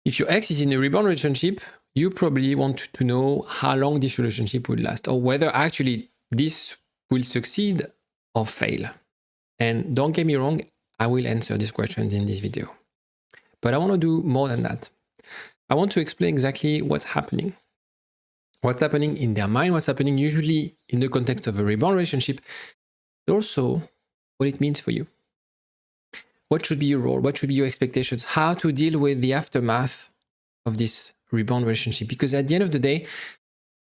If your ex is in a rebound relationship, you probably want to know how long this relationship will last, or whether actually this will succeed or fail. And don't get me wrong, I will answer these questions in this video. But I want to do more than that. I want to explain exactly what's happening. What's happening in their mind, what's happening usually in the context of a rebound relationship, but also what it means for you. What should be your role? What should be your expectations? How to deal with the aftermath of this rebound relationship? Because at the end of the day,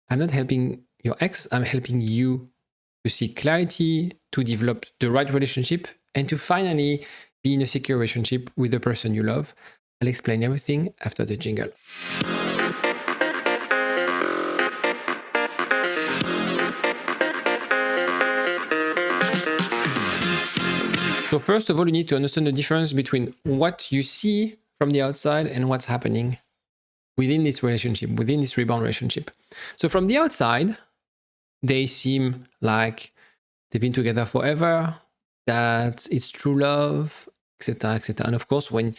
I'm not helping your ex, I'm helping you to seek clarity, to develop the right relationship, and to finally be in a secure relationship with the person you love. I'll explain everything after the jingle. So first of all, you need to understand the difference between what you see from the outside and what's happening within this relationship, within this rebound relationship. So from the outside, they seem like they've been together forever, that it's true love, etc., etc. And of course, when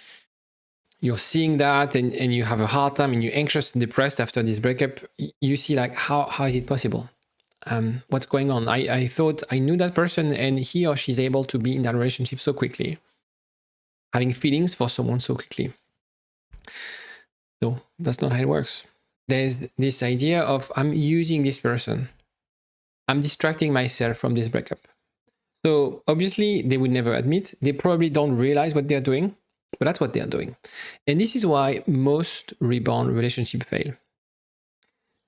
you're seeing that and you have a hard time and you're anxious and depressed after this breakup, you see like, how is it possible? What's going on? I thought I knew that person and he or she's able to be in that relationship so quickly, having feelings for someone so quickly. No, that's not how it works. There's this idea of I'm using this person. I'm distracting myself from this breakup. So obviously they would never admit, they probably don't realize what they're doing, but that's what they're doing. And this is why most rebound relationships fail.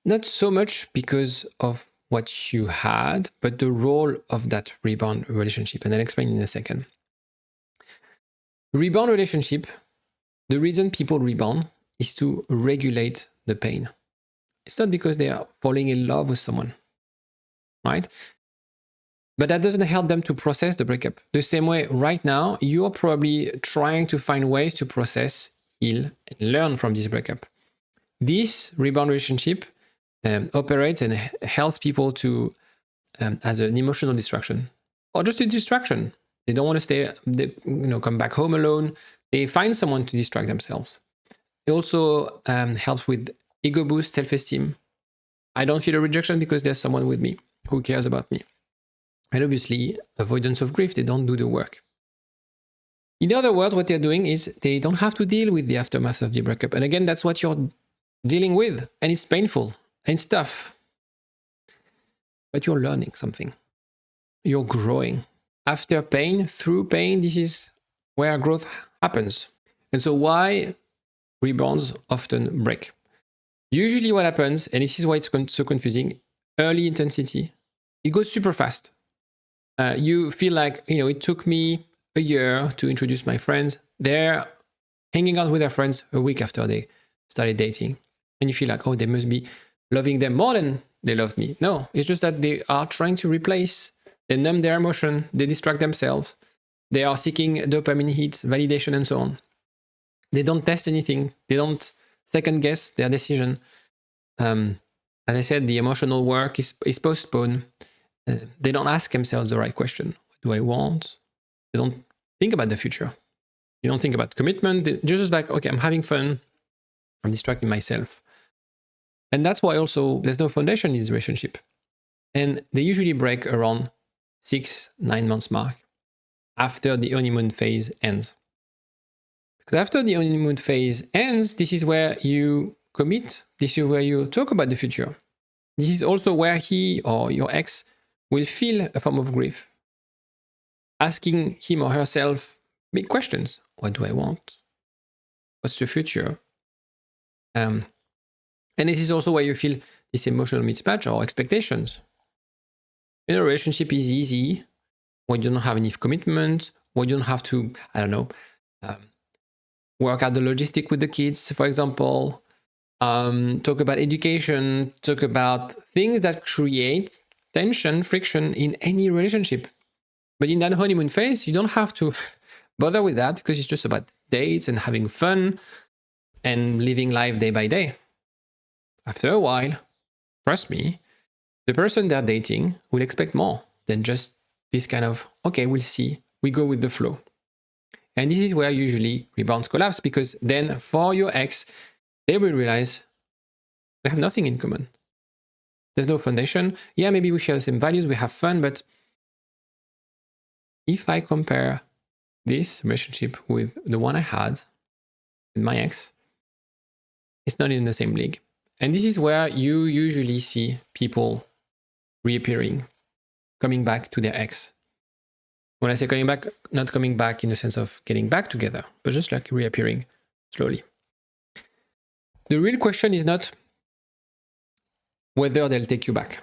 Not so much because of what you had, but the role of that rebound relationship. And I'll explain in a second. Rebound relationship, the reason people rebound is to regulate the pain. It's not because they are falling in love with someone, right? But that doesn't help them to process the breakup. The same way right now, you're probably trying to find ways to process, heal, and learn from this breakup. This rebound relationship operates and helps people to, as an emotional distraction, or just a distraction. They don't want to stay, come back home alone. They find someone to distract themselves. It also helps with ego boost, self-esteem. I don't feel a rejection because there's someone with me who cares about me. And obviously, avoidance of grief, they don't do the work. In other words, what they're doing is they don't have to deal with the aftermath of the breakup. And again, that's what you're dealing with. And it's painful and it's tough. But you're learning something. You're growing. After pain, through pain, this is where growth happens. And so why rebounds often break? Usually what happens, and this is why it's so confusing, early intensity. It goes super fast. You feel like, it took me a year to introduce my friends. They're hanging out with their friends a week after they started dating. And you feel like, oh, they must be loving them more than they loved me. No, it's just that they are trying to replace, they numb their emotion, they distract themselves. They are seeking dopamine hits, validation, and so on. They don't test anything. They don't second guess their decision. As I said, the emotional work is postponed. They don't ask themselves the right question. What do I want? They don't think about the future. They don't think about commitment. They're just like, okay, I'm having fun. I'm distracting myself. And that's why also there's no foundation in this relationship. And they usually break around 6-9 months mark after the honeymoon phase ends. Because after the honeymoon phase ends, this is where you commit. This is where you talk about the future. This is also where he or your ex will feel a form of grief, asking him or herself big questions. What do I want? What's the future? And this is also where you feel this emotional mismatch or expectations. A relationship is easy when you don't have any commitment, when you don't have to, work out the logistic with the kids, for example, talk about education, talk about things that create tension, friction in any relationship. But in that honeymoon phase, you don't have to bother with that because it's just about dates and having fun and living life day by day. After a while, trust me, the person they're dating will expect more than just this kind of, okay, we'll see, we go with the flow. And this is where usually rebounds collapse, because then for your ex, they will realize we have nothing in common. There's no foundation. Yeah, maybe we share the same values, we have fun, but if I compare this relationship with the one I had with my ex, it's not in the same league. And this is where you usually see people reappearing, coming back to their ex. When I say coming back, not coming back in the sense of getting back together, but just like reappearing slowly. The real question is not whether they'll take you back.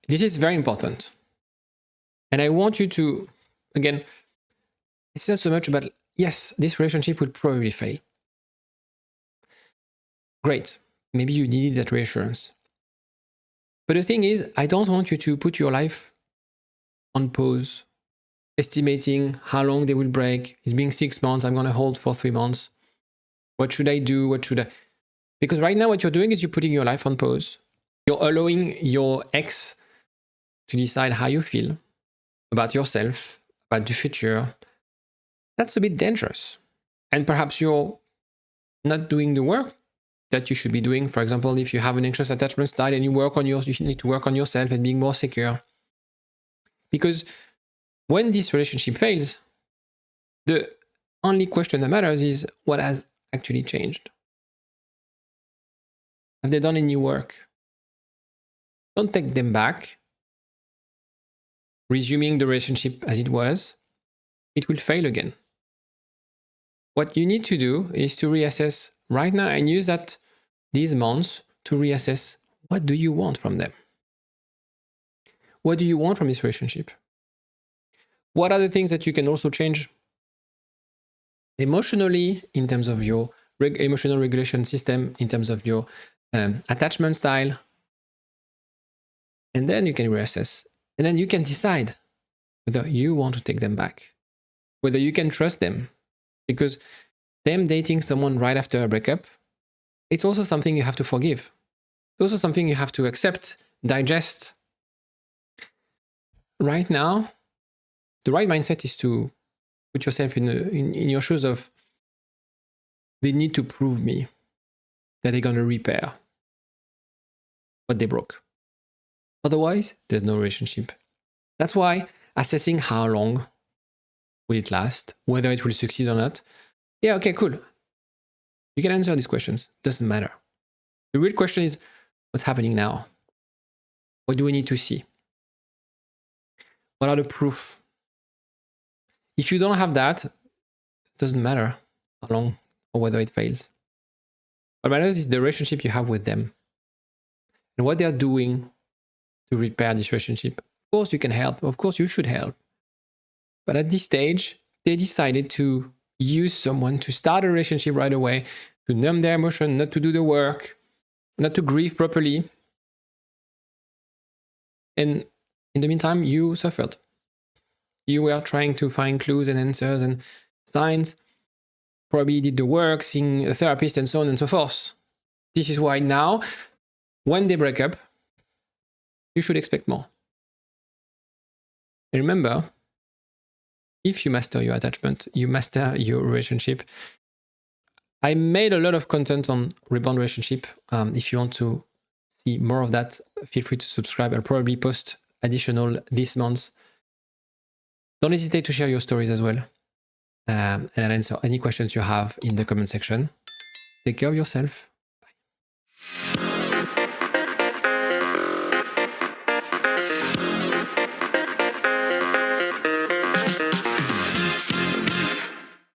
This is very important. And I want you to, again, it's not so much about, yes, this relationship will probably fail. Great. Maybe you needed that reassurance. But the thing is, I don't want you to put your life on pause, estimating how long they will break. It's been 6 months. I'm going to hold for 3 months. What should I do? What should I? Because right now what you're doing is you're putting your life on pause. You're allowing your ex to decide how you feel about yourself, about the future. That's a bit dangerous. And perhaps you're not doing the work that you should be doing. For example, if you have an anxious attachment style and you need to work on yourself and being more secure. Because when this relationship fails, the only question that matters is what has actually changed. Have they done any work? Don't take them back, resuming the relationship as it was. It will fail again. What you need to do is to reassess right now and use these months to reassess, what do you want from them? What do you want from this relationship? What are the things that you can also change emotionally in terms of your emotional regulation system, in terms of your attachment style? And then you can reassess. And then you can decide whether you want to take them back, whether you can trust them. Because them dating someone right after a breakup, it's also something you have to forgive. It's also something you have to accept, digest. Right now, the right mindset is to put yourself in your shoes of, they need to prove me that they're going to repair what they broke. Otherwise, there's no relationship. That's why assessing how long will it last, whether it will succeed or not. Yeah, okay, cool. You can answer these questions. Doesn't matter. The real question is, what's happening now? What do we need to see? What are the proof? If you don't have that, it doesn't matter how long or whether it fails. What matters is the relationship you have with them and what they are doing to repair this relationship. Of course, you can help. Of course, you should help. But at this stage, they decided to use someone to start a relationship right away, to numb their emotion, not to do the work, not to grieve properly. And in the meantime, you suffered. You were trying to find clues and answers and signs, probably did the work, seeing a therapist and so on and so forth. This is why now, when they break up, you should expect more. And remember, if you master your attachment, you master your relationship. I made a lot of content on rebound relationship. If you want to see more of that, feel free to subscribe. I'll probably post additional this month. Don't hesitate to share your stories as well. And I'll answer any questions you have in the comment section. Take care of yourself.